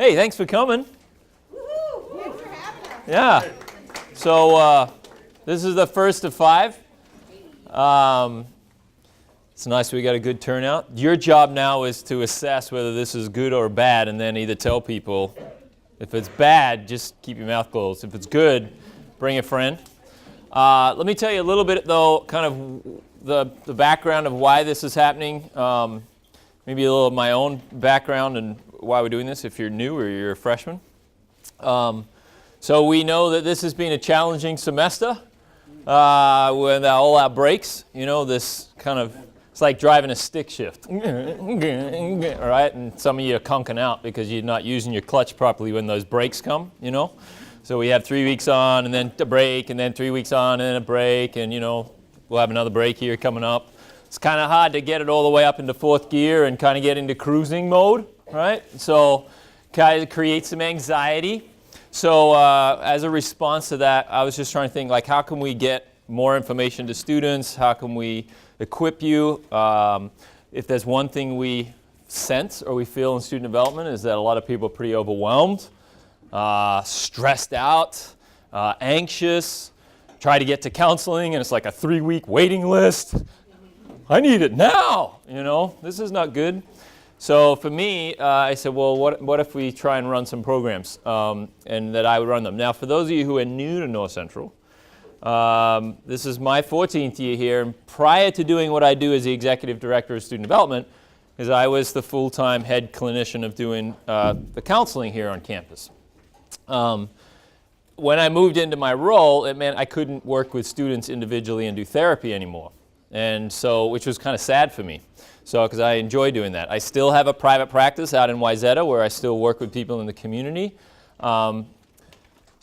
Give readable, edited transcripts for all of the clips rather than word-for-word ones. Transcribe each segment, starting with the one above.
Hey, thanks for coming. Woo-hoo! Thanks for having us. Yeah. So this is the first of 5. It's nice we got a good turnout. Your job now is to assess whether this is good or bad, and then either tell people, if it's bad, just keep your mouth closed. If it's good, bring a friend. Let me tell you a little bit, though, kind of the background of why this is happening. Maybe a little of my own background and why we're doing this if you're new or you're a freshman. So we know that this has been a challenging semester with all our breaks. You know, this kind of, it's like driving a stick shift. All right, and some of you are conking out because you're not using your clutch properly when those breaks come, you know. So we have 3 weeks on and then a break and then 3 weeks on and then a break, and you know, we'll have another break here coming up. It's kind of hard to get it all the way up into 4th gear and kind of get into cruising mode, right? So kind of create some anxiety. So as a response to that, I was just trying to think, like, how can we get more information to students? How can we equip you? If there's one thing we sense or we feel in student development is that a lot of people are pretty overwhelmed, stressed out, anxious, try to get to counseling and it's like a 3-week waiting list. I need it now, you know, this is not good. So for me, I said, well, what if we try and run some programs, and that I would run them. Now, for those of you who are new to North Central, this is my 14th year here, and prior to doing what I do as the Executive Director of Student Development, is I was the full-time head clinician of doing the counseling here on campus. When I moved into my role, it meant I couldn't work with students individually and do therapy anymore, and so, which was kind of sad for me. So, because I enjoy doing that. I still have a private practice out in Wayzata where I still work with people in the community. So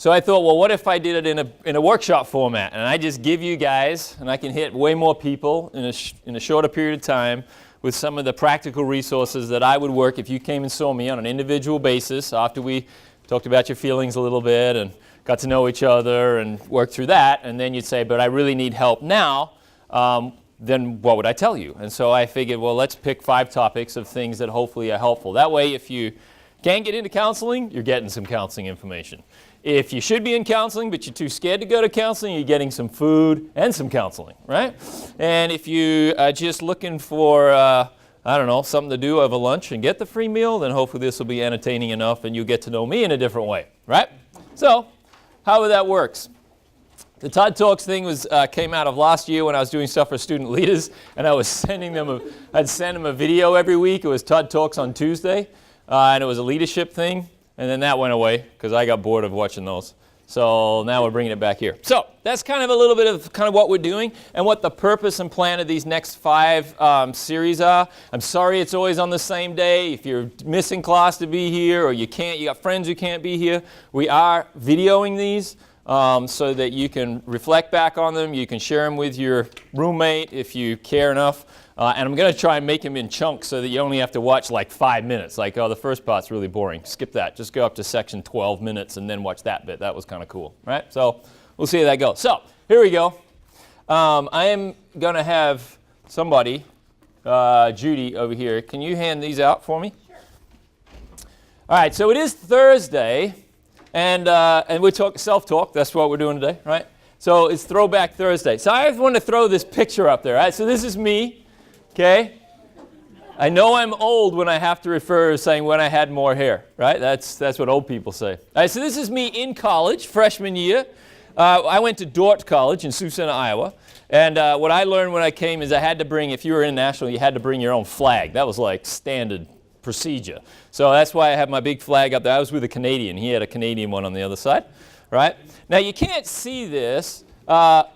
I thought, well, what if I did it in a workshop format, and I just give you guys, and I can hit way more people in a shorter period of time with some of the practical resources that I would work if you came and saw me on an individual basis after we talked about your feelings a little bit and got to know each other and worked through that, and then you'd say, but I really need help now. Then what would I tell you? And so I figured, well, let's pick 5 topics of things that hopefully are helpful. That way, if you can't get into counseling, you're getting some counseling information. If you should be in counseling, but you're too scared to go to counseling, you're getting some food and some counseling, right? And if you are just looking for, I don't know, something to do over lunch and get the free meal, then hopefully this will be entertaining enough and you'll get to know me in a different way, right? So, how that works. The Todd Talks thing came out of last year when I was doing stuff for student leaders, and I was sending them I'd send them a video every week. It was Todd Talks on Tuesday, and it was a leadership thing, and then that went away because I got bored of watching those. So now we're bringing it back here. So that's kind of a little bit of kind of what we're doing and what the purpose and plan of these next 5 series are. I'm sorry it's always on the same day. If you're missing class to be here or you got friends who can't be here, we are videoing these. So that you can reflect back on them, you can share them with your roommate if you care enough, and I'm going to try and make them in chunks so that you only have to watch like 5 minutes, like, oh, the first part's really boring, skip that, just go up to section 12 minutes and then watch that bit, that was kind of cool, right? So we'll see how that goes. So here we go. I am going to have somebody, Judy over here, can you hand these out for me? Sure. All right, so it is Thursday. And we talk self-talk, that's what we're doing today, right? So it's Throwback Thursday. So I want to throw this picture up there, right? So this is me, okay? I know I'm old when I have to refer to saying when I had more hair, right? That's what old people say. All right, so this is me in college, freshman year. I went to Dordt College in Sioux Center, Iowa. And what I learned when I came is I had to bring, if you were international, you had to bring your own flag. That was like standard procedure. So that's why I have my big flag up there. I was with a Canadian. He had a Canadian one on the other side, right? Now you can't see this, but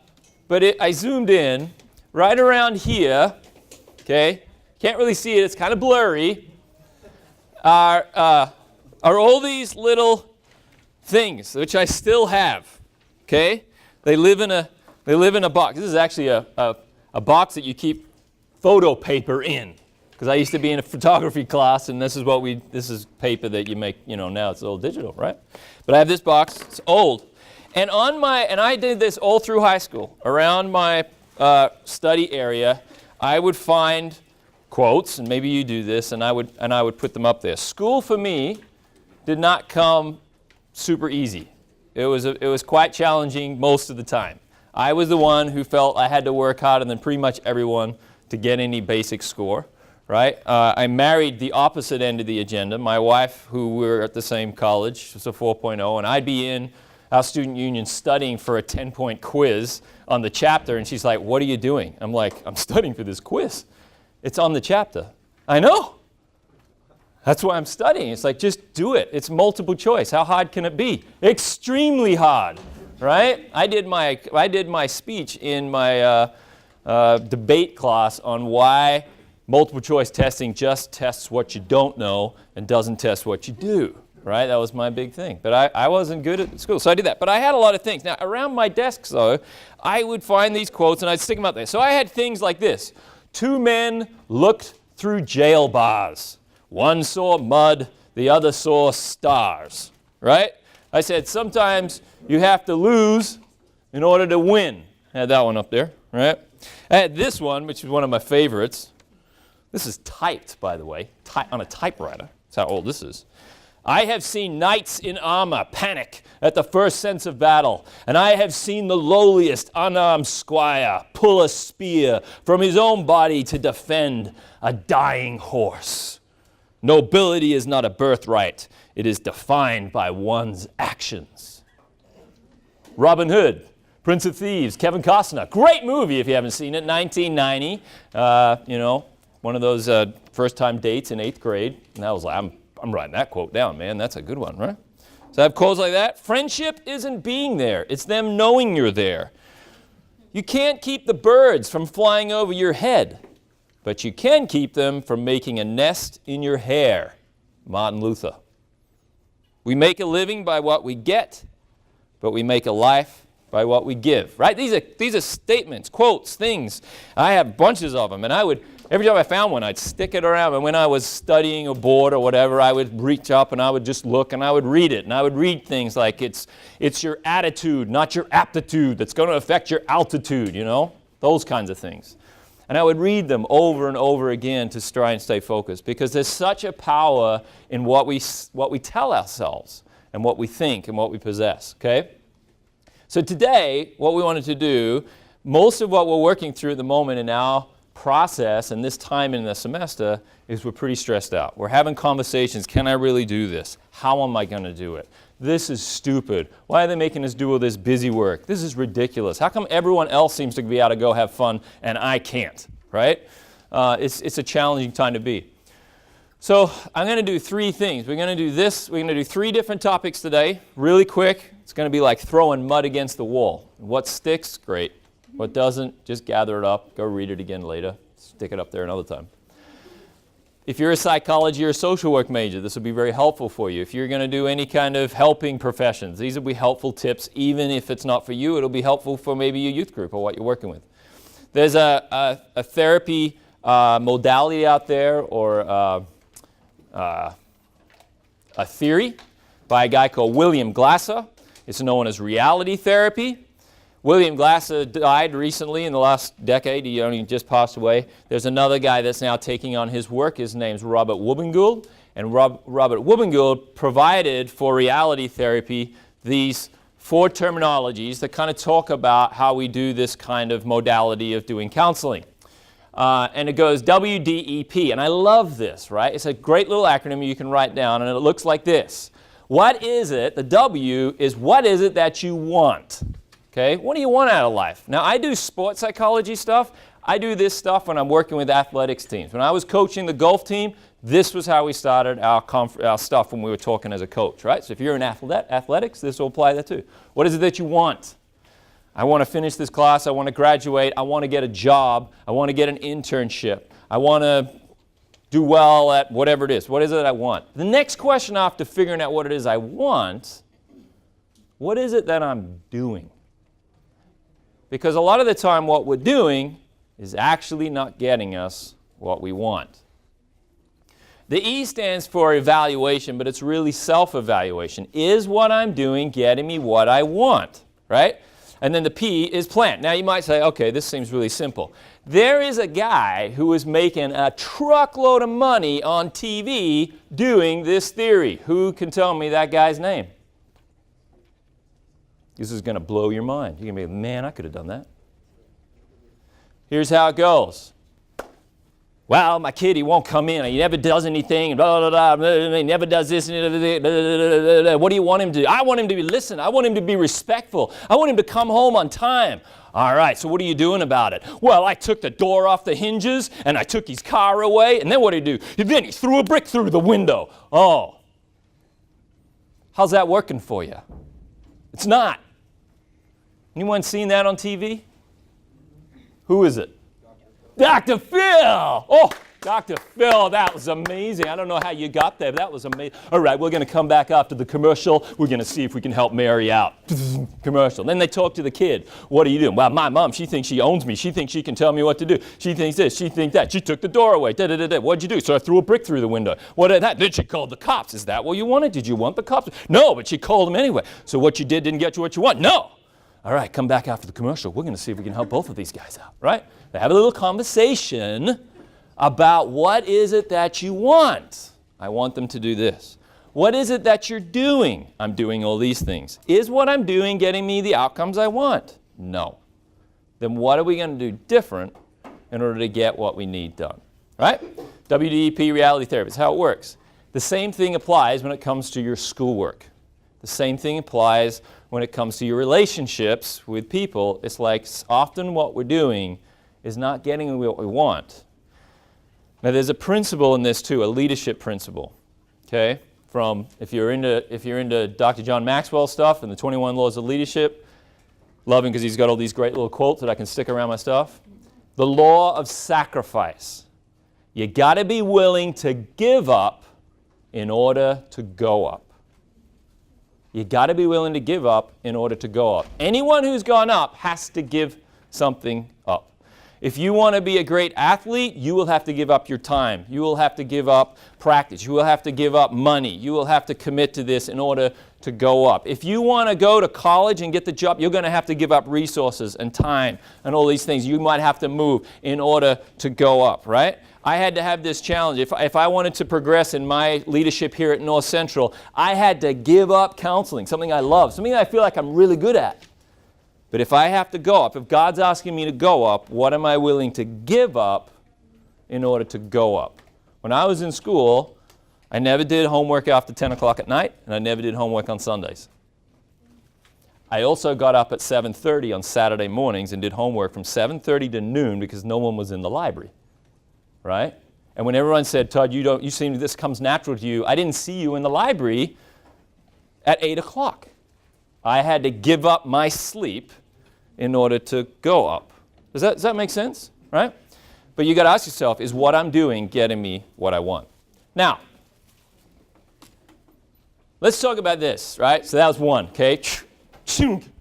I zoomed in right around here, okay? Can't really see it. It's kind of blurry. Are all these little things, which I still have, okay? They live in a box. This is actually a box that you keep photo paper in. Because I used to be in a photography class, and this is paper that you make, you know, now it's all digital, right? But I have this box, it's old. And I did this all through high school. Around my study area, I would find quotes, and maybe you do this, and I would put them up there. School for me did not come super easy. It was quite challenging most of the time. I was the one who felt I had to work harder than pretty much everyone to get any basic score, right? I married the opposite end of the agenda. My wife, who we were at the same college, was a 4.0, and I'd be in our student union studying for a 10-point quiz on the chapter, and she's like, "What are you doing?" I'm like, "I'm studying for this quiz. It's on the chapter." "I know. That's why I'm studying." It's like, just do it. It's multiple choice. How hard can it be? Extremely hard, right? I did my speech in my debate class on why multiple choice testing just tests what you don't know and doesn't test what you do, right? That was my big thing. But I wasn't good at school, so I did that. But I had a lot of things. Now, around my desks, though, I would find these quotes and I'd stick them out there. So I had things like this. 2 men looked through jail bars. One saw mud, the other saw stars, right? I said sometimes you have to lose in order to win. I had that one up there, right? I had this one, which is one of my favorites. This is typed, by the way, on a typewriter. That's how old this is. "I have seen knights in armor panic at the first sense of battle, and I have seen the lowliest unarmed squire pull a spear from his own body to defend a dying horse. Nobility is not a birthright. It is defined by one's actions." Robin Hood, Prince of Thieves, Kevin Costner. Great movie if you haven't seen it, 1990. One of those first-time dates in 8th grade. And I was like, I'm writing that quote down, man. That's a good one, right? So I have quotes like that. Friendship isn't being there. It's them knowing you're there. You can't keep the birds from flying over your head, but you can keep them from making a nest in your hair. Martin Luther. We make a living by what we get, but we make a life by what we give, right? These are statements, quotes, things. I have bunches of them, and every time I found one, I'd stick it around. And when I was studying a board or whatever, I would reach up and I would just look and I would read it. And I would read things like it's your attitude, not your aptitude, that's going to affect your altitude, those kinds of things. And I would read them over and over again to try and stay focused, because there's such a power in what we tell ourselves and what we think and what we possess, okay? So today, what we wanted to do, most of what we're working through at the moment in our process and this time in the semester is we're pretty stressed out. We're having conversations. Can I really do this? How am I going to do it? This is stupid. Why are they making us do all this busy work? This is ridiculous. How come everyone else seems to be able to go have fun and I can't, right? It's a challenging time to be. So I'm going to do 3 things. We're going to do this. We're going to do 3 different topics today, really quick. It's going to be like throwing mud against the wall. What sticks? Great. What doesn't, just gather it up, go read it again later, stick it up there another time. If you're a psychology or social work major, this will be very helpful for you. If you're going to do any kind of helping professions, these will be helpful tips. Even if it's not for you, it'll be helpful for maybe your youth group or what you're working with. There's a therapy modality out there, or a theory by a guy called William Glasser. It's known as reality therapy. William Glasser died recently in the last decade. He only just passed away. There's another guy that's now taking on his work. His name's Robert Woobengould. And Robert Woobengould provided for reality therapy these 4 terminologies that kind of talk about how we do this kind of modality of doing counseling. And it goes WDEP. And I love this, right? It's a great little acronym you can write down, and it looks like this. What is it? The W is what is it that you want? Okay, what do you want out of life? Now, I do sports psychology stuff. I do this stuff when I'm working with athletics teams. When I was coaching the golf team, this was how we started our stuff when we were talking as a coach, right? So if you're in athletics, this will apply there too. What is it that you want? I want to finish this class. I want to graduate. I want to get a job. I want to get an internship. I want to do well at whatever it is. What is it that I want? The next question after figuring out what it is I want, what is it that I'm doing? Because a lot of the time what we're doing is actually not getting us what we want. The E stands for evaluation, but it's really self-evaluation. Is what I'm doing getting me what I want, right? And then the P is plan. Now you might say, okay, this seems really simple. There is a guy who is making a truckload of money on TV doing this theory. Who can tell me that guy's name? This is going to blow your mind. You're going to be, man, I could have done that. Here's how it goes. Well, my kid, he won't come in. He never does anything. And blah, blah, blah, he never does this. Blah, blah, blah, blah. What do you want him to do? I want him to listen. I want him to be respectful. I want him to come home on time. All right, so what are you doing about it? Well, I took the door off the hinges, and I took his car away, and then what did he do? Then he threw a brick through the window. Oh. How's that working for you? It's not. Anyone seen that on TV? Who is it? Dr. Phil! Oh, Dr. Phil, that was amazing. I don't know how you got there, but that was amazing. All right, we're going to come back after the commercial. We're going to see if we can help Mary out. Commercial. Then they talk to the kid. What are you doing? Well, my mom, she thinks she owns me. She thinks she can tell me what to do. She thinks this. She thinks that. She took the door away. Da-da-da-da. What'd you do? So I threw a brick through the window. What did that? Then she called the cops. Is that what you wanted? Did you want the cops? No, but she called them anyway. So what you did didn't get you what you want? No. All right, come back after the commercial. We're going to see if we can help both of these guys out, right? They have a little conversation about what is it that you want. I want them to do this. What is it that you're doing? I'm doing all these things. Is what I'm doing getting me the outcomes I want? No. Then what are we going to do different in order to get what we need done, right? WDEP reality therapy is how it works. The same thing applies when it comes to your schoolwork. The same thing applies when it comes to your relationships with people. It's like often what we're doing is not getting what we want. Now there's a principle in this too, a leadership principle. Okay? From if you're into Dr. John Maxwell stuff and the 21 Laws of Leadership, love him because he's got all these great little quotes that I can stick around my stuff. The law of sacrifice. You got to be willing to give up in order to go up. You got to be willing to give up in order to go up. Anyone who's gone up has to give something up. If you want to be a great athlete, you will have to give up your time. You will have to give up practice. You will have to give up money. You will have to commit to this in order to go up. If you want to go to college and get the job, you're going to have to give up resources and time and all these things. You might have to move in order to go up, right? I had to have this challenge. If I wanted to progress in my leadership here at North Central, I had to give up counseling, something I love, something I feel like I'm really good at. But if I have to go up, if God's asking me to go up, what am I willing to give up in order to go up? When I was in school, I never did homework after 10 o'clock at night, and I never did homework on Sundays. I also got up at 7:30 on Saturday mornings and did homework from 7:30 to noon because no one was in the library. Right? And when everyone said, Todd, you seem this comes natural to you, I didn't see you in the library at 8 o'clock. I had to give up my sleep in order to go up. Does that make sense? Right? But you got to ask yourself, is what I'm doing getting me what I want? Now, let's talk about this, right? So that was one, okay?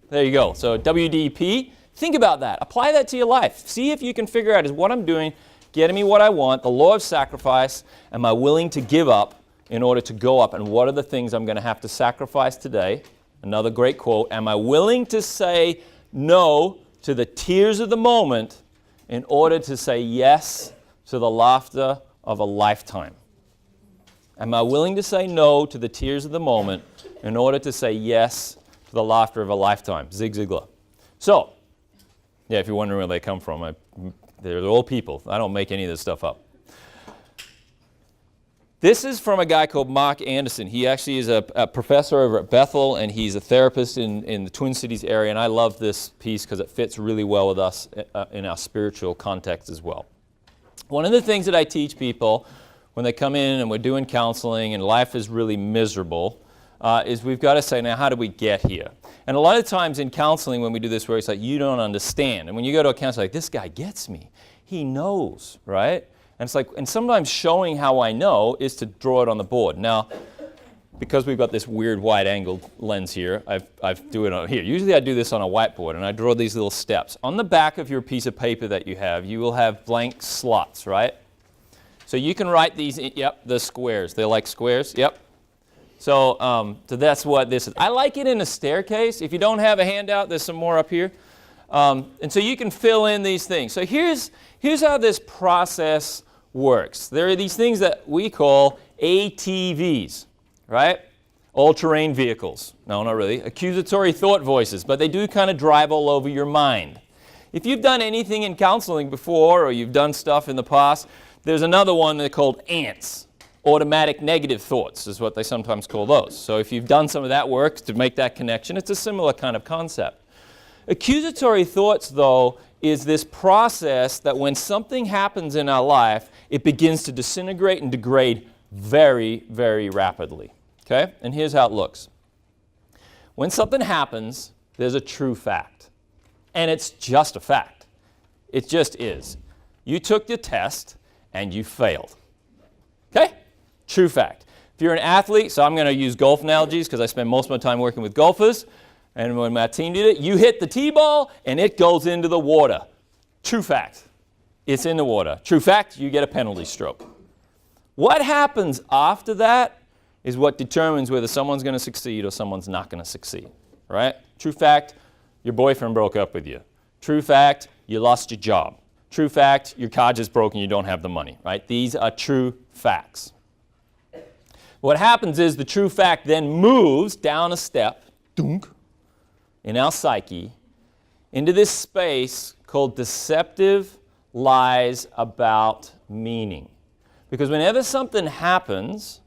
There you go. So WDEP, think about that. Apply that to your life. See if you can figure out, is what I'm doing getting me what I want, the law of sacrifice, am I willing to give up in order to go up? And what are the things I'm going to have to sacrifice today? Another great quote, am I willing to say no to the tears of the moment in order to say yes to the laughter of a lifetime? Am I willing to say no to the tears of the moment in order to say yes to the laughter of a lifetime? Zig Ziglar. So, yeah, if you're wondering where they come from, they're all people. I don't make any of this stuff up. This is from a guy called Mark Anderson. He actually is a professor over at Bethel, and he's a therapist in the Twin Cities area. And I love this piece because it fits really well with us in our spiritual context as well. One of the things that I teach people when they come in and we're doing counseling and life is really miserable is we've got to say, now, how do we get here? And a lot of times in counseling when we do this where it's like, you don't understand. And when you go to a counselor, like, this guy gets me. He knows, right? And it's like, and sometimes showing how I know is to draw it on the board. Now, because we've got this weird wide-angled lens here, I do it on here. Usually I do this on a whiteboard, and I draw these little steps. On the back of your piece of paper that you have, you will have blank slots, right? So you can write these, yep, the squares. They're like squares, yep. So that's what this is. I like it in a staircase. If you don't have a handout, there's some more up here. And so you can fill in these things. So here's how this process works. There are these things that we call ATVs, right? All-terrain vehicles. No, not really. Accusatory thought voices, but they do kind of drive all over your mind. If you've done anything in counseling before or you've done stuff in the past, there's another one they're called ANTs. Automatic negative thoughts is what they sometimes call those. So if you've done some of that work to make that connection, it's a similar kind of concept. Accusatory thoughts, though, is this process that when something happens in our life, it begins to disintegrate and degrade very, very rapidly. Okay? And here's how it looks. When something happens, there's a true fact. And it's just a fact. It just is. You took the test and you failed. Okay? True fact. If you're an athlete, so I'm going to use golf analogies because I spend most of my time working with golfers. And when my team did it, you hit the tee ball and it goes into the water. True fact. It's in the water. True fact, you get a penalty stroke. What happens after that is what determines whether someone's going to succeed or someone's not going to succeed, right? True fact, your boyfriend broke up with you. True fact, you lost your job. True fact, your car just broke and you don't have the money, right? These are true facts. What happens is the true fact then moves down a step, dunk, in our psyche, into this space called deceptive lies about meaning. Because whenever something happens,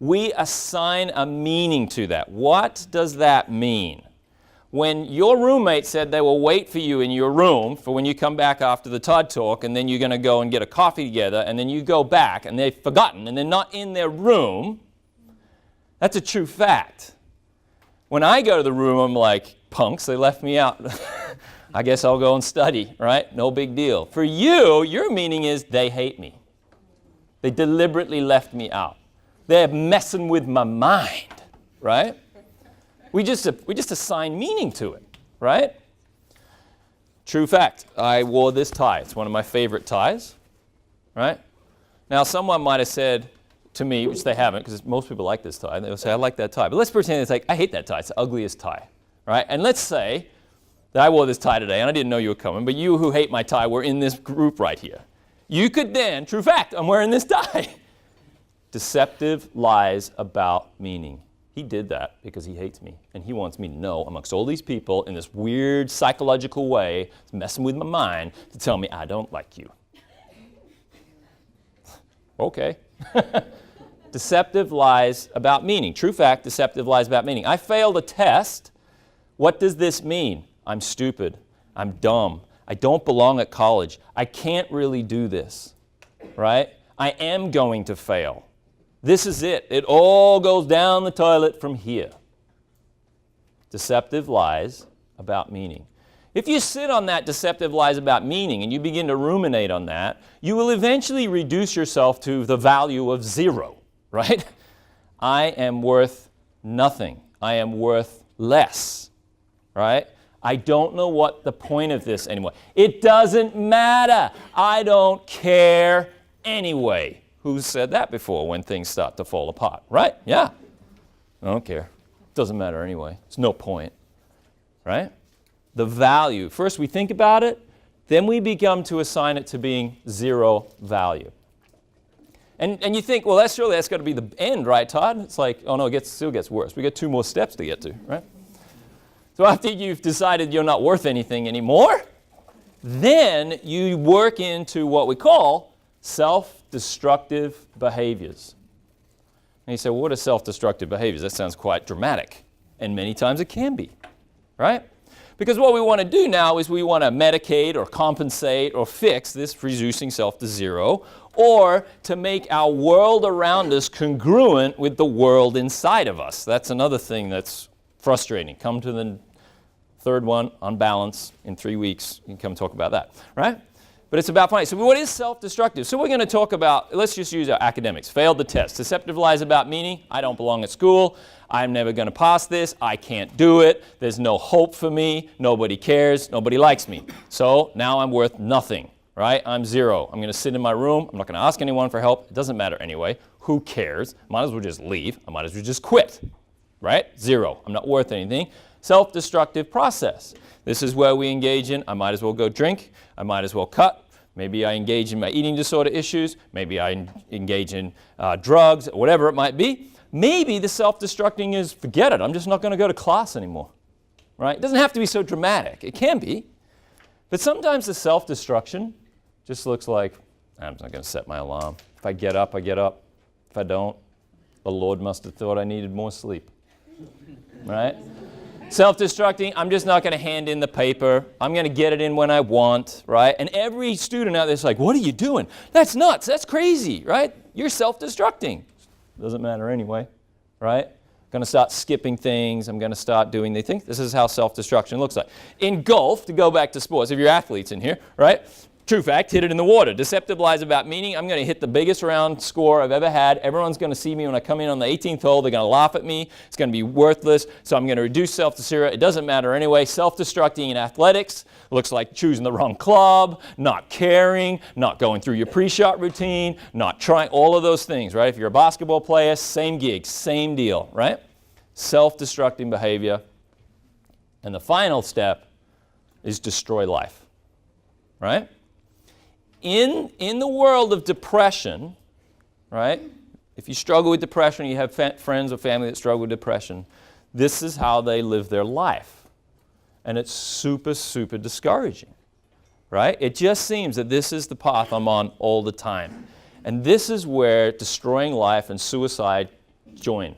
we assign a meaning to that. What does that mean? When your roommate said they will wait for you in your room for when you come back after the Todd Talk, and then you're going to go and get a coffee together, and then you go back, and they've forgotten, and they're not in their room, that's a true fact. When I go to the room, I'm like, punks, they left me out. I guess I'll go and study, right? No big deal. For you, your meaning is they hate me. They deliberately left me out. They're messing with my mind, right? We just assign meaning to it, right? True fact, I wore this tie. It's one of my favorite ties, right? Now, someone might have said to me, which they haven't, because most people like this tie. They'll say, I like that tie. But let's pretend it's like, I hate that tie. It's the ugliest tie, right? And let's say that I wore this tie today, and I didn't know you were coming, but you who hate my tie were in this group right here. You could then, true fact, I'm wearing this tie. Deceptive lies about meaning. He did that because he hates me, and he wants me to know amongst all these people in this weird psychological way, it's messing with my mind, to tell me I don't like you. Okay. Deceptive lies about meaning. True fact, deceptive lies about meaning. I failed a test. What does this mean? I'm stupid. I'm dumb. I don't belong at college. I can't really do this, right? I am going to fail. This is it. It all goes down the toilet from here. Deceptive lies about meaning. If you sit on that deceptive lies about meaning and you begin to ruminate on that, you will eventually reduce yourself to the value of 0, right? I am worth nothing. I am worth less, right? I don't know what the point of this anymore. It doesn't matter. I don't care anyway. Who's said that before when things start to fall apart, right? Yeah. I don't care. Doesn't matter anyway. It's no point, right? The value. First we think about it, then we become to assign it to being 0 value. And you think, well, that's got to be the end, right, Todd? It's like, oh no, it still gets worse. We got 2 more steps to get to, right? So after you've decided you're not worth anything anymore, then you work into what we call self-destructive behaviors. And you say, well, what are self-destructive behaviors? That sounds quite dramatic. And many times it can be, right? Because what we want to do now is we want to medicate or compensate or fix this reducing self to 0, or to make our world around us congruent with the world inside of us. That's another thing that's frustrating. Come to the third one on balance in 3 weeks. You can come talk about that, right? But it's about finding. So what is self-destructive? So we're going to talk about, let's just use our academics. Failed the test. Deceptive lies about meaning. I don't belong at school. I'm never going to pass this. I can't do it. There's no hope for me. Nobody cares. Nobody likes me. So now I'm worth nothing, right? I'm 0. I'm going to sit in my room. I'm not going to ask anyone for help. It doesn't matter anyway. Who cares? Might as well just leave. I might as well just quit, right? 0. I'm not worth anything. Self-destructive process. This is where we engage in, I might as well go drink. I might as well cut. Maybe I engage in my eating disorder issues. Maybe I engage in drugs, whatever it might be. Maybe the self-destructing is, forget it, I'm just not going to go to class anymore, right? It doesn't have to be so dramatic. It can be. But sometimes the self-destruction just looks like, I'm not going to set my alarm. If I get up, I get up. If I don't, the Lord must have thought I needed more sleep, right? Self-destructing, I'm just not going to hand in the paper. I'm going to get it in when I want, right? And every student out there is like, what are you doing? That's nuts. That's crazy, right? You're self-destructing. Doesn't matter anyway, right? I'm going to start skipping things. I'm going to start doing the things. This is how self-destruction looks like. In golf, to go back to sports, if you're athletes in here, right? True fact, hit it in the water. Deceptive lies about meaning. I'm going to hit the biggest round score I've ever had. Everyone's going to see me when I come in on the 18th hole. They're going to laugh at me. It's going to be worthless. So I'm going to reduce self to 0. It doesn't matter anyway. Self-destructing in athletics looks like choosing the wrong club, not caring, not going through your pre-shot routine, not trying, all of those things, right? If you're a basketball player, same gig, same deal, right? Self-destructing behavior. And the final step is destroy life, right? In the world of depression, right, if you struggle with depression, you have friends or family that struggle with depression, this is how they live their life. And it's super, super discouraging, right? It just seems that this is the path I'm on all the time. And this is where destroying life and suicide join,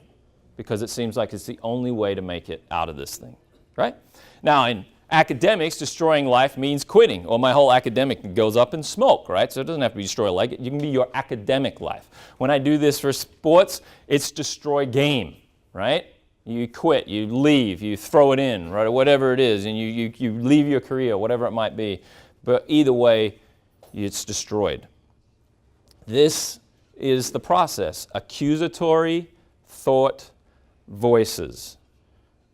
because it seems like it's the only way to make it out of this thing, right? Now, in academics, destroying life means quitting, or my whole academic goes up in smoke, right? So it doesn't have to be destroy life. You can be your academic life. When I do this for sports, it's destroy game, right? You quit, you leave, you throw it in, right, or whatever it is, and you leave your career, whatever it might be. But either way, it's destroyed. This is the process. Accusatory thought voices.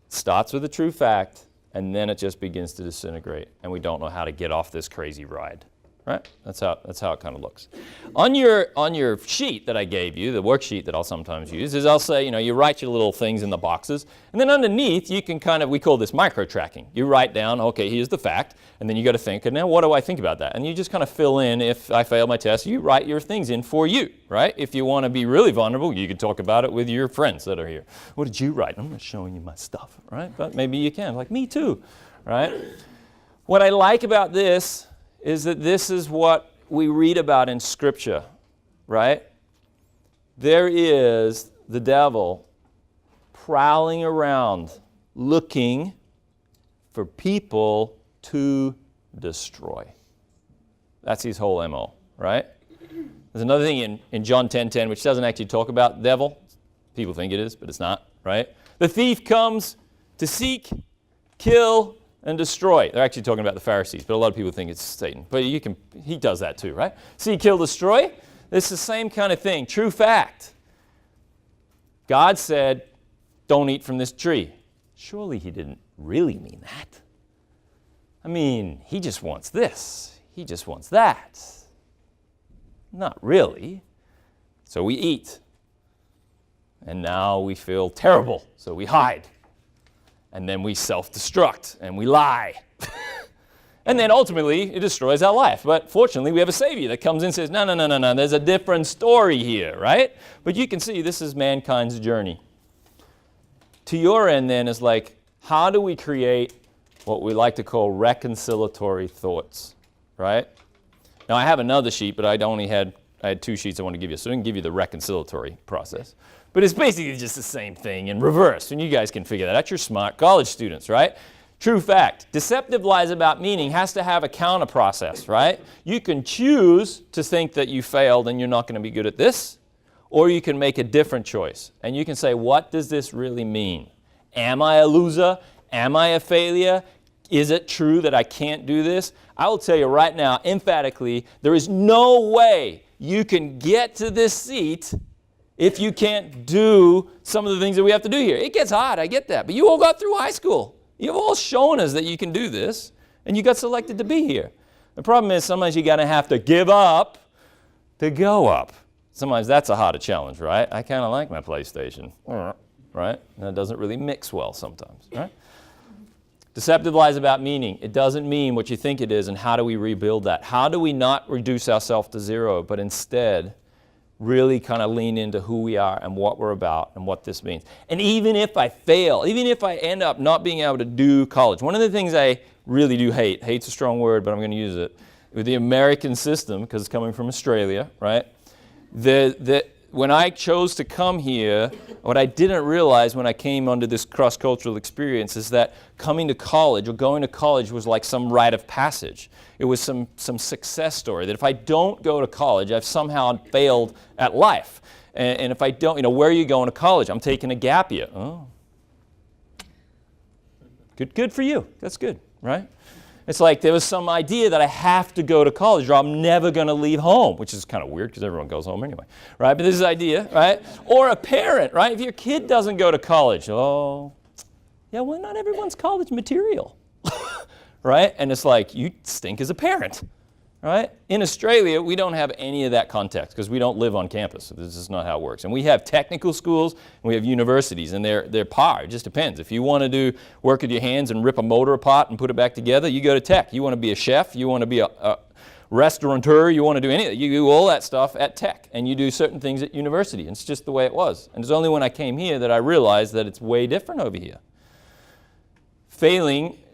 It starts with a true fact, and then it just begins to disintegrate, and we don't know how to get off this crazy ride, right? That's how it kind of looks. On your sheet that I gave you, the worksheet that I'll sometimes use, is I'll say, you write your little things in the boxes, and then underneath you can we call this micro-tracking. You write down, okay, here's the fact, and then you got to think, and now what do I think about that? And you just kind of fill in, if I fail my test, you write your things in for you, right? If you want to be really vulnerable, you can talk about it with your friends that are here. What did you write? I'm not showing you my stuff, right? But maybe you can, like me too, right? What I like about this is that this is what we read about in Scripture, right? There is the devil prowling around looking for people to destroy. That's his whole MO, right? There's another thing in John 10:10, which doesn't actually talk about the devil. People think it is, but it's not, right? The thief comes to seek, kill, and destroy. They're actually talking about the Pharisees, but a lot of people think it's Satan. But he does that too, right? Seek, kill, destroy. It's the same kind of thing. True fact. God said, don't eat from this tree. Surely he didn't really mean that. I mean, he just wants this. He just wants that. Not really. So we eat. And now we feel terrible, so we hide. And then we self-destruct, and we lie. And then ultimately, it destroys our life. But fortunately, we have a Savior that comes in and says, no, there's a different story here, right? But you can see this is mankind's journey. To your end then is like, how do we create what we like to call reconciliatory thoughts, right? Now, I have another sheet, but I had 2 sheets I want to give you, so I didn't give you the reconciliatory process. But it's basically just the same thing in reverse, and you guys can figure that out. You're smart college students, right? True fact, deceptive lies about meaning has to have a counter process, right? You can choose to think that you failed and you're not going to be good at this, or you can make a different choice. And you can say, what does this really mean? Am I a loser? Am I a failure? Is it true that I can't do this? I will tell you right now, emphatically, there is no way you can get to this seat if you can't do some of the things that we have to do here. It gets hard, I get that, but you all got through high school. You've all shown us that you can do this, and you got selected to be here. The problem is sometimes you're going to have to give up to go up. sometimes that's a harder challenge, right? I kind of like my PlayStation, right? And it doesn't really mix well sometimes, right? Deceptive lies about meaning. It doesn't mean what you think it is, and how do we rebuild that? How do we not reduce ourselves to zero, but instead really kind of lean into who we are and what we're about and what this means? And even if I fail, even if I end up not being able to do college, one of the things I really do hate's a strong word, but I'm going to use it, with the American system, because it's coming from Australia, right? When I chose to come here, what I didn't realize when I came under this cross-cultural experience is that coming to college or going to college was like some rite of passage. It was some success story, that if I don't go to college, I've somehow failed at life. And if I don't, where are you going to college? I'm taking a gap year. Oh. Good for you. That's good, right? It's like there was some idea that I have to go to college or I'm never going to leave home, which is kind of weird because everyone goes home anyway, right? But this is idea, right? Or a parent, right? If your kid doesn't go to college, well, not everyone's college material, right? And it's like, you stink as a parent, right? In Australia, we don't have any of that context because we don't live on campus. This is not how it works. And we have technical schools and we have universities, and they're par. It just depends. If you want to do work with your hands and rip a motor apart and put it back together, you go to tech. You want to be a chef, you want to be a restaurateur, you want to do anything. You do all that stuff at tech, and you do certain things at university. It's just the way it was. And it's only when I came here that I realized that it's way different over here.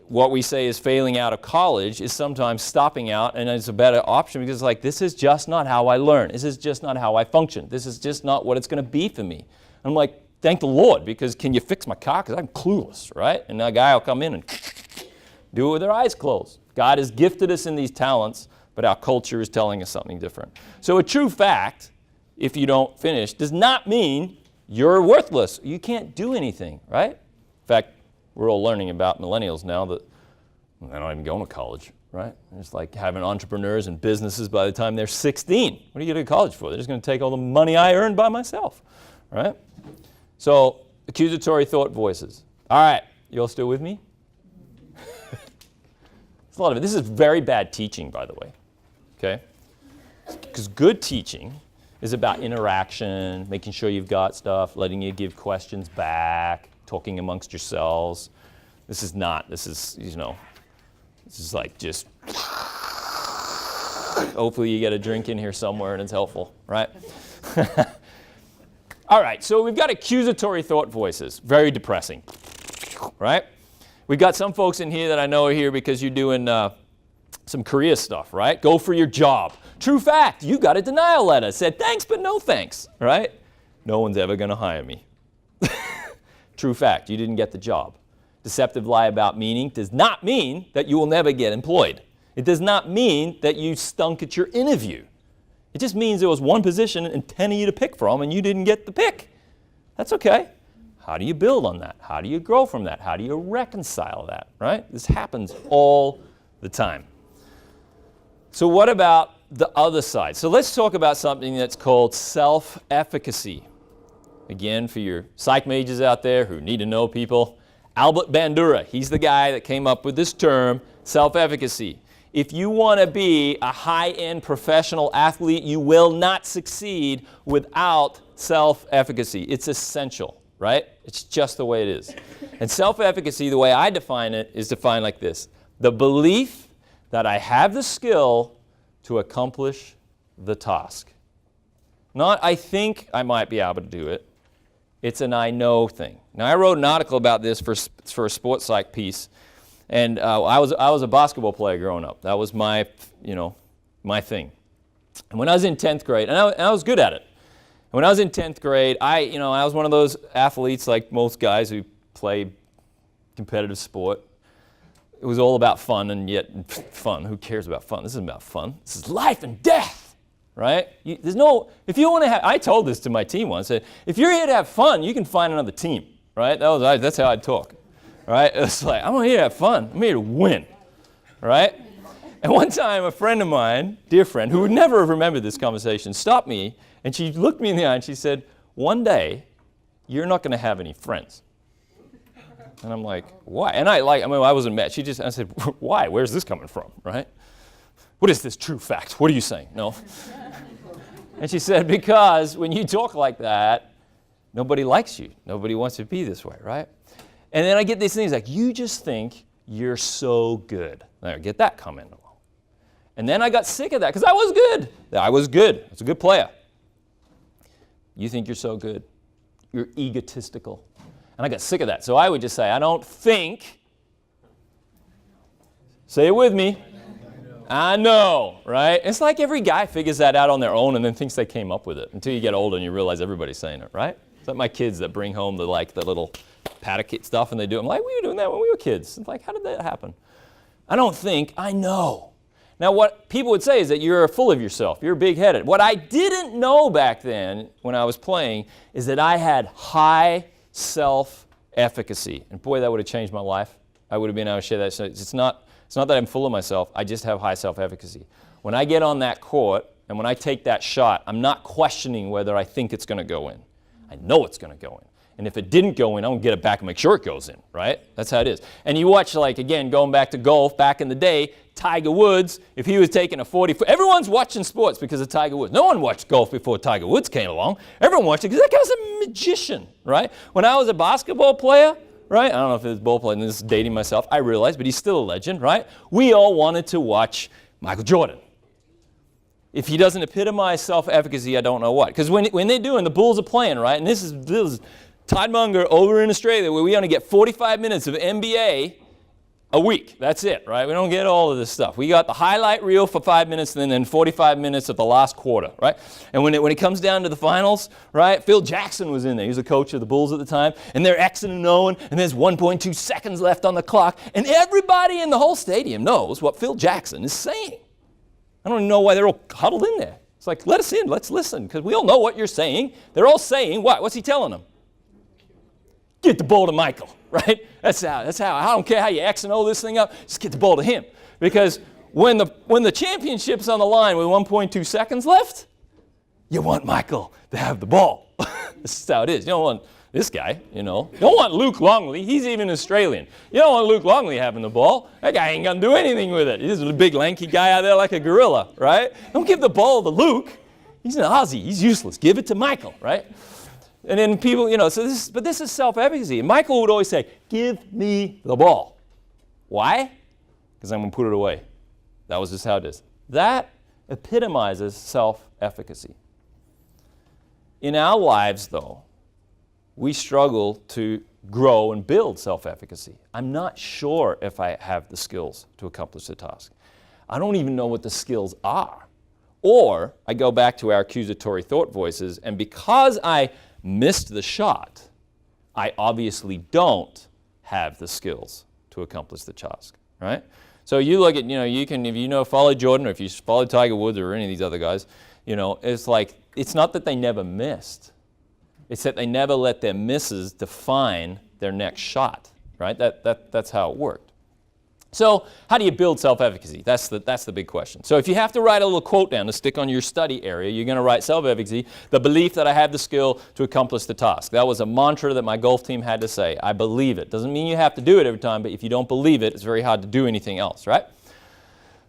What we say is failing out of college is sometimes stopping out, and it's a better option because it's like, this is just not how I learn. This is just not how I function. This is just not what it's going to be for me. I'm like, thank the Lord, because can you fix my car? Because I'm clueless, right? And a guy will come in and do it with their eyes closed. God has gifted us in these talents, but our culture is telling us something different. So a true fact, if you don't finish, does not mean you're worthless. You can't do anything, right? In fact, we're all learning about millennials now that they're not even going to college, right? It's like having entrepreneurs and businesses by the time they're 16. What are you going to college for? They're just going to take all the money I earned by myself, right? So, accusatory thought voices. All right, you all still with me? It's a lot of it. This is very bad teaching, by the way, okay? Because good teaching is about interaction, making sure you've got stuff, letting you give questions back, talking amongst yourselves. This is not. This is, this is like just, hopefully you get a drink in here somewhere and it's helpful, right? All right, so we've got accusatory thought voices. Very depressing, right? We've got some folks in here that I know are here because you're doing some career stuff, right? Go for your job. True fact, you got a denial letter. Said thanks, but no thanks, right? No one's ever going to hire me. True fact, you didn't get the job. Deceptive lie about meaning does not mean that you will never get employed. It does not mean that you stunk at your interview. It just means there was one position and 10 of you to pick from and you didn't get the pick. That's okay. How do you build on that? How do you grow from that? How do you reconcile that, right? This happens all the time. So what about the other side? So let's talk about something that's called self-efficacy. Again, for your psych majors out there who need to know people, Albert Bandura, he's the guy that came up with this term, self-efficacy. If you want to be a high-end professional athlete, you will not succeed without self-efficacy. It's essential, right? It's just the way it is. And self-efficacy, the way I define it, is defined like this: the belief that I have the skill to accomplish the task. Not, I think I might be able to do it. It's an I know thing. Now, I wrote an article about this for a sports psych piece, and I was a basketball player growing up. That was my my thing. And when I was in 10th grade, and I was good at it. And when I was in 10th grade, I was one of those athletes like most guys who play competitive sport. It was all about fun, and yet fun. Who cares about fun? This isn't about fun. This is life and death. Right? If you want to have, I told this to my team once, I said, if you're here to have fun, you can find another team, right? That's how I'd talk, right? It's like, I'm not here to have fun, I'm here to win, right? And one time, a friend of mine, dear friend, who would never have remembered this conversation, stopped me, and she looked me in the eye and she said, one day, you're not going to have any friends. And I'm like, why? And I wasn't mad. I said, why? Where's this coming from, right? What is this true fact? What are you saying? No. And she said, because when you talk like that, nobody likes you. Nobody wants to be this way, right? And then I get these things like, you just think you're so good. I get that comment along. And then I got sick of that because I was good. I was good. I was a good player. You think you're so good. You're egotistical. And I got sick of that. So I would just say, I don't think. Say it with me. I know, right? It's like every guy figures that out on their own and then thinks they came up with it until you get older and you realize everybody's saying it, right? It's like my kids that bring home the little paddock stuff and they do it. I'm like, we were doing that when we were kids. It's like, how did that happen? I don't think, I know. Now, what people would say is that you're full of yourself. You're big-headed. What I didn't know back then when I was playing is that I had high self-efficacy. And boy, that would have changed my life. I would have been able to share that. So it's not that I'm full of myself. I just have high self-efficacy. When I get on that court and when I take that shot, I'm not questioning whether I think it's going to go in. I know it's going to go in. And if it didn't go in, I'm going to get it back and make sure it goes in, right? That's how it is. And you watch, like, again, going back to golf, back in the day, Tiger Woods, if he was taking a 40-foot, everyone's watching sports because of Tiger Woods. No one watched golf before Tiger Woods came along. Everyone watched it because that guy was a magician, right? When I was a basketball player, right? I don't know if it was ball player, and this is dating myself, I realize, but he's still a legend, right? We all wanted to watch Michael Jordan. If he doesn't epitomize self-efficacy, I don't know what. Because when they do, and the Bulls are playing, right? And this is Todd Monger over in Australia, where we only get 45 minutes of NBA a week. That's it, right? We don't get all of this stuff. We got the highlight reel for 5 minutes and then 45 minutes of the last quarter, right? And when it comes down to the finals, right, Phil Jackson was in there. He was the coach of the Bulls at the time. And they're Xing and O'ing, and there's 1.2 seconds left on the clock. And everybody in the whole stadium knows what Phil Jackson is saying. I don't even know why they're all huddled in there. It's like, let us in, let's listen, because we all know what you're saying. They're all saying what? What's he telling them? Get the ball to Michael, right? That's how. I don't care how you X and O this thing up, just get the ball to him. Because when the championship's on the line with 1.2 seconds left, you want Michael to have the ball. This is how it is. You don't want this guy, you know. You don't want Luke Longley. He's even Australian. You don't want Luke Longley having the ball. That guy ain't going to do anything with it. He's a big lanky guy out there like a gorilla, right? Don't give the ball to Luke. He's an Aussie. He's useless. Give it to Michael, right? And then people, you know, but this is self-efficacy. And Michael would always say, give me the ball. Why? Because I'm going to put it away. That was just how it is. That epitomizes self-efficacy. In our lives, though, we struggle to grow and build self-efficacy. I'm not sure if I have the skills to accomplish the task. I don't even know what the skills are. Or I go back to our accusatory thought voices, and because I missed the shot, I obviously don't have the skills to accomplish the task, right? So you look at, you know, you can, if you know, follow Jordan, or if you follow Tiger Woods or any of these other guys, you know, it's like, it's not that they never missed. It's that they never let their misses define their next shot, right? That's how it worked. So how do you build self-efficacy? That's the big question. So if you have to write a little quote down to stick on your study area, you're going to write self-efficacy, the belief that I have the skill to accomplish the task. That was a mantra that my golf team had to say. I believe it. Doesn't mean you have to do it every time, but if you don't believe it, it's very hard to do anything else, right?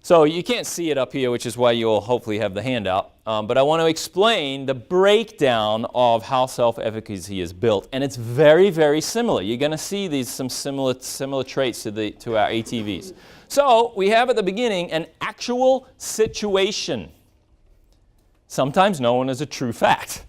So you can't see it up here, which is why you'll hopefully have the handout. But I want to explain the breakdown of how self-efficacy is built. And it's very, very similar. You're going to see some similar traits to our ATVs. So we have at the beginning an actual situation, sometimes known as a true fact,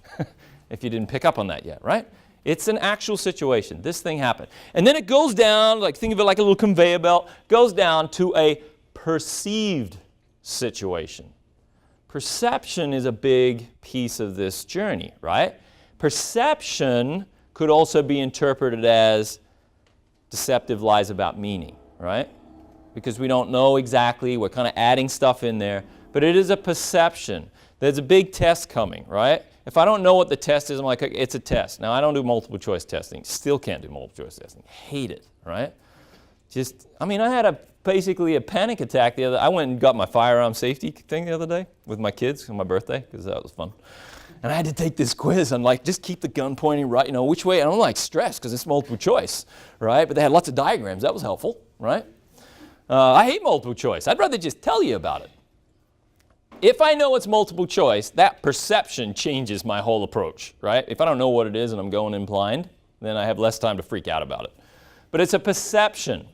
if you didn't pick up on that yet, right? It's an actual situation. This thing happened. And then it goes down, like think of it like a little conveyor belt, goes down to a perceived situation. Perception is a big piece of this journey, right? Perception could also be interpreted as deceptive lies about meaning, right? Because we don't know exactly, we're kind of adding stuff in there, but it is a perception. There's a big test coming, right? If I don't know what the test is, I'm like, it's a test. Now, I don't do multiple choice testing. Still can't do multiple choice testing. Hate it, right? I had basically a panic attack the other day. I went and got my firearm safety thing the other day with my kids on my birthday, because that was fun. And I had to take this quiz. I'm like, just keep the gun pointing right, you know, which way? And I'm like stressed because it's multiple choice, right? But they had lots of diagrams. That was helpful, right? I hate multiple choice. I'd rather just tell you about it. if I know it's multiple choice, that perception changes my whole approach, right? If I don't know what it is and I'm going in blind, then I have less time to freak out about it. But it's a perception.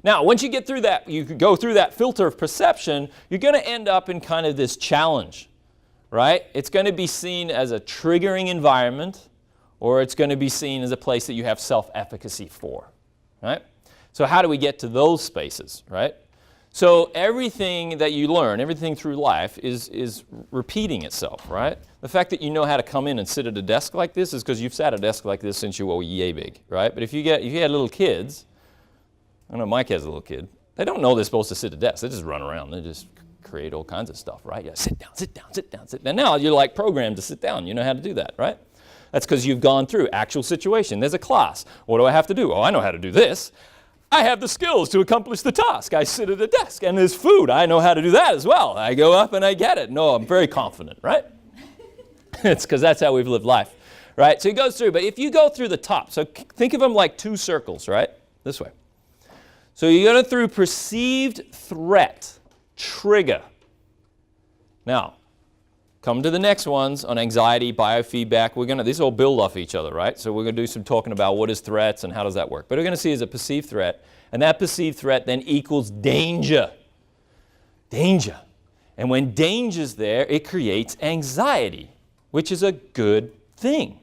Now, once you get through that, you go through that filter of perception, you're going to end up in kind of this challenge, right? It's going to be seen as a triggering environment, or it's going to be seen as a place that you have self-efficacy for, right? So how do we get to those spaces, right? So everything that you learn, everything through life is repeating itself, right? The fact that you know how to come in and sit at a desk like this is because you've sat at a desk like this since you were yay big, right? But if you had little kids, I know Mike has a little kid, they don't know they're supposed to sit at a desk. They just run around. They just create all kinds of stuff, right? Yeah, sit down, sit down, sit down, sit down. Now you're like programmed to sit down. You know how to do that, right? That's because you've gone through actual situation. There's a class. What do I have to do? Oh, I know how to do this. I have the skills to accomplish the task. I sit at a desk and there's food. I know how to do that as well. I go up and I get it. No, I'm very confident, right? It's because that's how we've lived life, right? So he goes through, but if you go through the top, so think of them like two circles, right? This way. So you go through perceived threat, trigger. Now, come to the next ones on anxiety, biofeedback. These all build off each other, right? So we're going to do some talking about what is threats and how does that work. But we're going to see as a perceived threat, and that perceived threat then equals danger. Danger. And when danger's there, it creates anxiety, which is a good thing.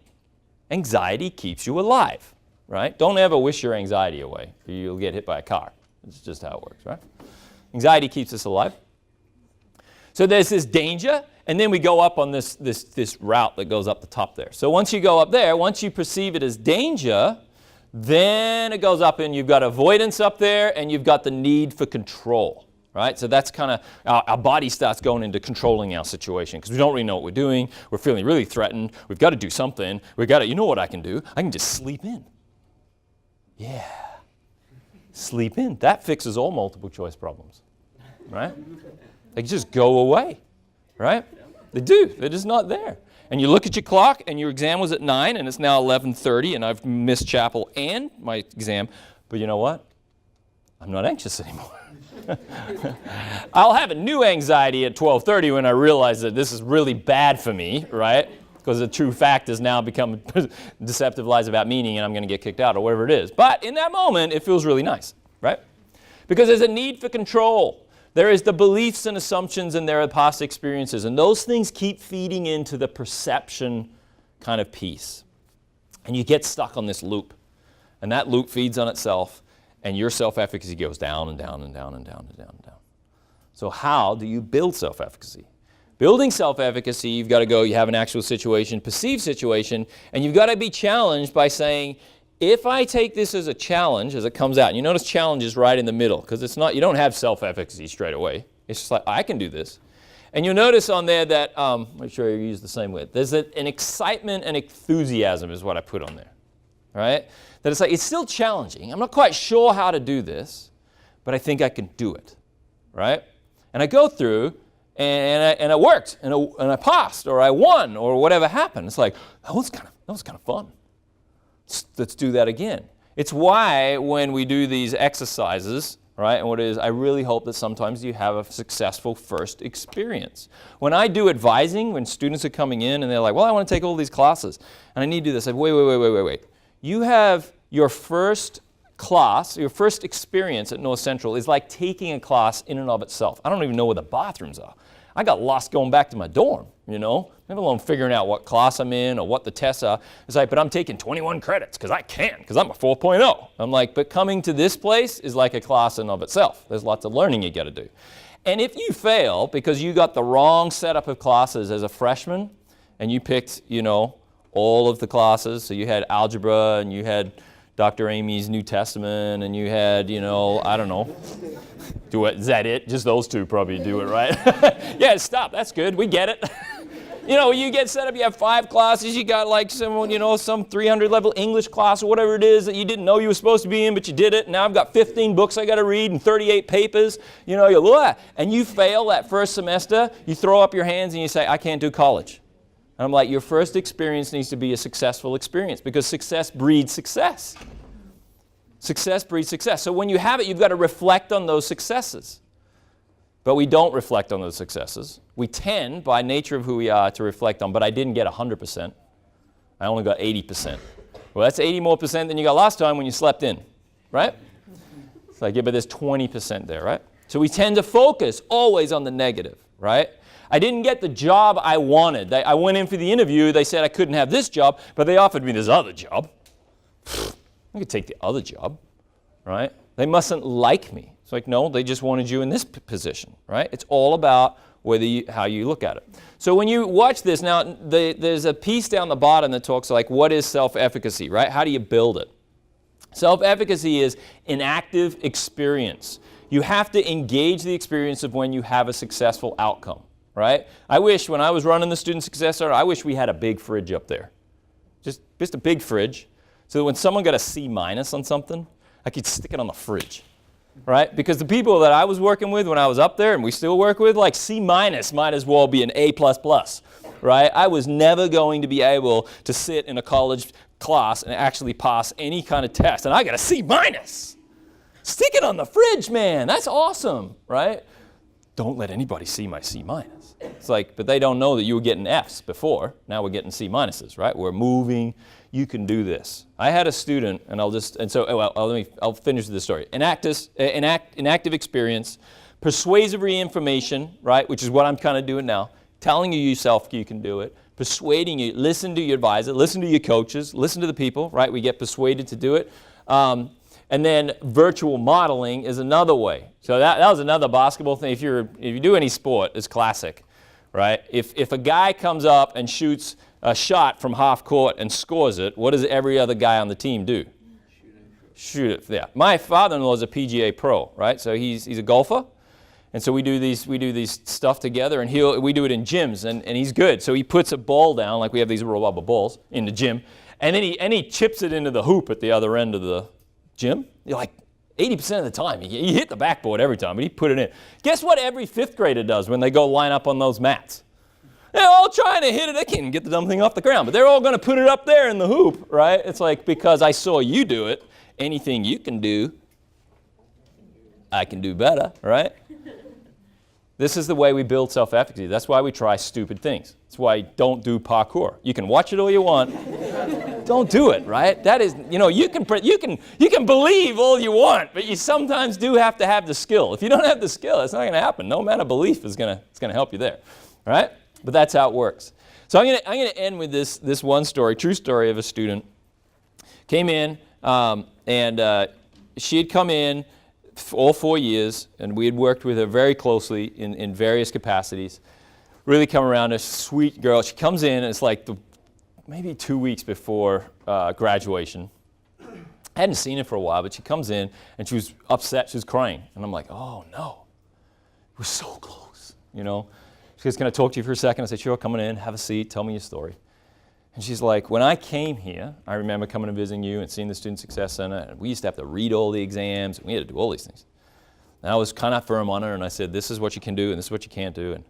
Anxiety keeps you alive, right? Don't ever wish your anxiety away, or you'll get hit by a car. It's just how it works, right? Anxiety keeps us alive. So there's this danger, and then we go up on this route that goes up the top there. So once you go up there, once you perceive it as danger, then it goes up and you've got avoidance up there, and you've got the need for control, right? So that's kind of, our body starts going into controlling our situation because we don't really know what we're doing. We're feeling really threatened. We've got to do something. You know what I can do? I can just sleep in. Yeah. Sleep in. That fixes all multiple choice problems, right? They just go away, right? They do. They're just not there. And you look at your clock and your exam was at 9 and it's now 11:30 and I've missed chapel and my exam. But you know what? I'm not anxious anymore. I'll have a new anxiety at 12:30 when I realize that this is really bad for me, right? Because the true fact has now become deceptive lies about meaning and I'm going to get kicked out or whatever it is. But in that moment, it feels really nice, right? Because there's a need for control. There is the beliefs and assumptions and there are past experiences. And those things keep feeding into the perception kind of piece. And you get stuck on this loop. And that loop feeds on itself. And your self-efficacy goes down and down and down and down and down and down. So how do you build self-efficacy? Building self-efficacy, you've got to go, you have an actual situation, perceived situation, and you've got to be challenged by saying, if I take this as a challenge, as it comes out, and you notice challenge is right in the middle, because it's not, you don't have self-efficacy straight away. It's just like, I can do this. And you'll notice on there that, make sure you use the same word, there's an excitement and enthusiasm is what I put on there, right? That it's like, it's still challenging. I'm not quite sure how to do this, but I think I can do it, right? And I go through, and it worked, and I passed, or I won, or whatever happened. It's like, that was kind of fun. Let's do that again. It's why when we do these exercises, right, and what it is, I really hope that sometimes you have a successful first experience. When I do advising, when students are coming in and they're like, well, I want to take all these classes, and I need to do this, I say, wait. You have your first class, your first experience at North Central is like taking a class in and of itself. I don't even know where the bathrooms are. I got lost going back to my dorm, never alone figuring out what class I'm in or what the tests are. It's like, but I'm taking 21 credits because I can, because I'm a 4.0. I'm like, but coming to this place is like a class in and of itself. There's lots of learning you got to do. And if you fail because you got the wrong setup of classes as a freshman and you picked, all of the classes, so you had algebra and you had Dr. Amy's New Testament and you had, I don't know. Is that it? Just those two probably do it, right? Yeah, stop. That's good. We get it. You get set up, you have 5 classes, you got like some 300 level English class or whatever it is that you didn't know you were supposed to be in, but you did it. Now I've got 15 books I got to read and 38 papers. And you fail that first semester, you throw up your hands and you say, I can't do college. And I'm like, your first experience needs to be a successful experience because success breeds success. Success breeds success. So when you have it, you've got to reflect on those successes. but we don't reflect on those successes. We tend, by nature of who we are, to reflect on, but I didn't get 100%. I only got 80%. Well, that's 80% more than you got last time when you slept in, right? It's like, yeah, but there's 20% there, right? So we tend to focus always on the negative, right? I didn't get the job I wanted. I went in for the interview. They said I couldn't have this job, but they offered me this other job. I could take the other job, right? They mustn't like me. It's like, no, they just wanted you in this position, right? It's all about how you look at it. So when you watch this, now there's a piece down the bottom that talks like, what is self-efficacy, right? How do you build it? Self-efficacy is an active experience. You have to engage the experience of when you have a successful outcome, right? I wish when I was running the Student Success Center, I wish we had a big fridge up there. Just a big fridge, so that when someone got a C- on something, I could stick it on the fridge, right? Because the people that I was working with when I was up there, and we still work with, like C- might as well be an A++, right? I was never going to be able to sit in a college class and actually pass any kind of test, and I got a C-. Stick it on the fridge, man. That's awesome, right? Don't let anybody see my C-. It's like, but they don't know that you were getting Fs before. Now we're getting C-, right? We're moving. You can do this. I had a student, and I'll finish this story. An active experience, persuasive reinformation, right? Which is what I'm kind of doing now. Telling you yourself you can do it. Persuading you. Listen to your advisor. Listen to your coaches. Listen to the people, right? We get persuaded to do it. And then virtual modeling is another way. So that was another basketball thing. If you do any sport, it's classic, right? If a guy comes up and shoots a shot from half court and scores it, what does every other guy on the team do? Shoot it. Yeah. My father-in-law is a PGA pro, right? So he's a golfer, and so we do these stuff together, and we do it in gyms, and he's good. So he puts a ball down, like we have these rubber balls in the gym, and then he chips it into the hoop at the other end of the gym. You're like 80% of the time, he hit the backboard every time, but he put it in. Guess what every fifth grader does when they go line up on those mats? They're all trying to hit it. They can't get the dumb thing off the ground, but they're all going to put it up there in the hoop, right? It's like, because I saw you do it, anything you can do, I can do better, right? This is the way we build self-efficacy. That's why we try stupid things. That's why I don't do parkour. You can watch it all you want. Don't do it, right? That is, you can believe all you want, but you sometimes do have to have the skill. If you don't have the skill, it's not going to happen. No amount of belief is going to help you there, all right? But that's how it works. So I'm going to end with this one story, true story of a student. Came in, and she had come in all 4 years, and we had worked with her very closely in various capacities. Really come around, a sweet girl. She comes in, and it's like maybe 2 weeks before graduation. I hadn't seen her for a while, but she comes in, and she was upset. She was crying. And I'm like, oh, no. We're so close, She goes, can I talk to you for a second? I said, sure, come on in, have a seat, tell me your story. And she's like, when I came here, I remember coming and visiting you and seeing the Student Success Center, and we used to have to read all the exams, and we had to do all these things. And I was kind of firm on her, and I said, this is what you can do, and this is what you can't do. And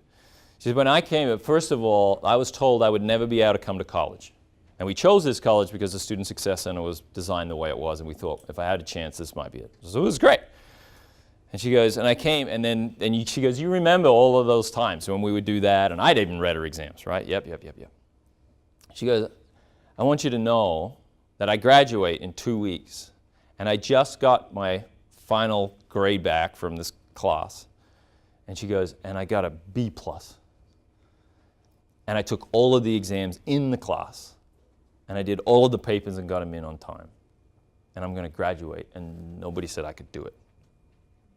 she said, when I came, first of all, I was told I would never be able to come to college. And we chose this college because the Student Success Center was designed the way it was, and we thought, if I had a chance, this might be it. So it was great. And she goes, and I came, she goes, you remember all of those times when we would do that, and I'd even read her exams, right? Yep. She goes, I want you to know that I graduate in 2 weeks, and I just got my final grade back from this class. And she goes, and I got a B+. And I took all of the exams in the class, and I did all of the papers and got them in on time. And I'm going to graduate, and nobody said I could do it.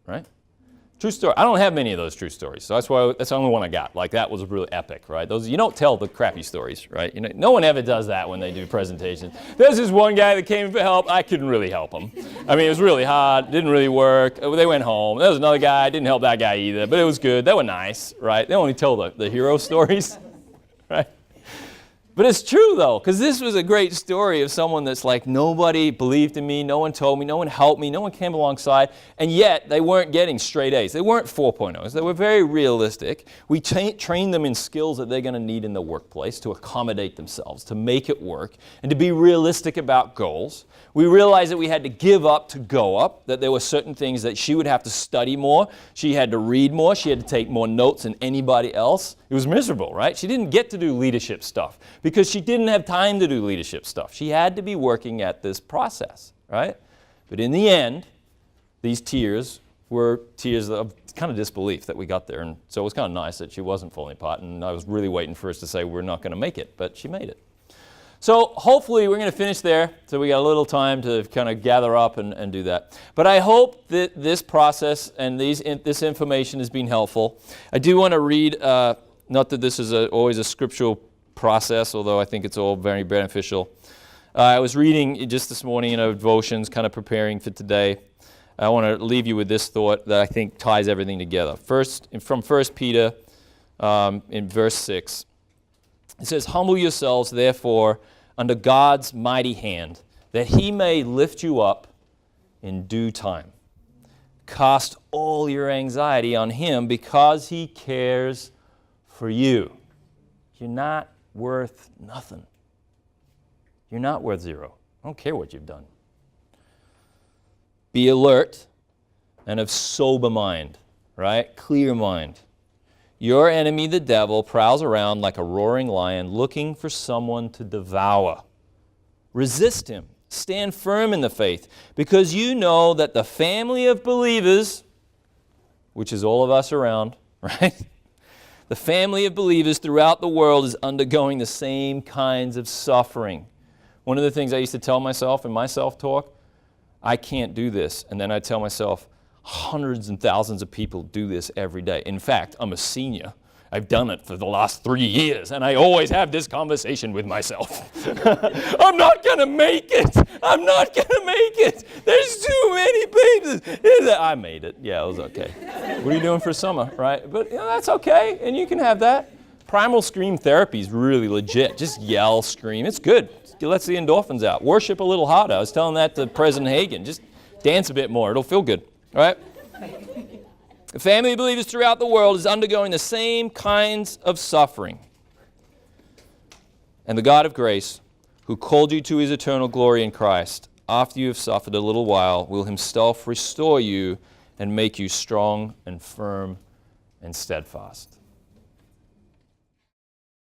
Right? True story. I don't have many of those true stories, so that's the only one I got. Like, that was really epic, right? You don't tell the crappy stories, right? No one ever does that when they do presentations. There's this one guy that came for help. I couldn't really help him. I mean, it was really hard. Didn't really work. They went home. There was another guy. Didn't help that guy either, but it was good. They were nice, right? They only tell the hero stories, right? But it's true, though, because this was a great story of someone that's like, nobody believed in me, no one told me, no one helped me, no one came alongside, and yet they weren't getting straight A's. They weren't 4.0s. They were very realistic. We trained them in skills that they're going to need in the workplace to accommodate themselves, to make it work, and to be realistic about goals. We realized that we had to give up to go up, that there were certain things that she would have to study more, she had to read more, she had to take more notes than anybody else. It was miserable, right? She didn't get to do leadership stuff because she didn't have time to do leadership stuff. She had to be working at this process, right? But in the end, these tears were tears of kind of disbelief that we got there. And so it was kind of nice that she wasn't falling apart, and I was really waiting for us to say we're not going to make it, but she made it. So hopefully we're going to finish there, so we got a little time to kind of gather up and do that. But I hope that this process and this information has been helpful. I do want to read, not that this is always a scriptural process, although I think it's all very beneficial. I was reading just this morning in our devotions, kind of preparing for today. I want to leave you with this thought that I think ties everything together. First, from 1 Peter in verse 6, it says, "Humble yourselves, therefore, under God's mighty hand, that he may lift you up in due time. Cast all your anxiety on him because he cares for you." You're not worth nothing. You're not worth zero. I don't care what you've done. Be alert and of sober mind, right? Clear mind. Your enemy, the devil, prowls around like a roaring lion looking for someone to devour. Resist him. Stand firm in the faith, because you know that the family of believers, which is all of us around, right? The family of believers throughout the world is undergoing the same kinds of suffering. One of the things I used to tell myself in my self-talk, I can't do this. And then I tell myself, hundreds and thousands of people do this every day. In fact, I'm a senior. I've done it for the last 3 years, and I always have this conversation with myself. I'm not going to make it. I'm not going to make it. There's too many papers. I made it. Yeah, it was okay. What are you doing for summer, right? But that's okay, and you can have that. Primal scream therapy is really legit. Just yell, scream. It's good. It lets the endorphins out. Worship a little harder. I was telling that to President Hagen. Just dance a bit more. It'll feel good. All right? The family of believers throughout the world is undergoing the same kinds of suffering. And the God of grace, who called you to his eternal glory in Christ, after you have suffered a little while, will himself restore you and make you strong and firm and steadfast.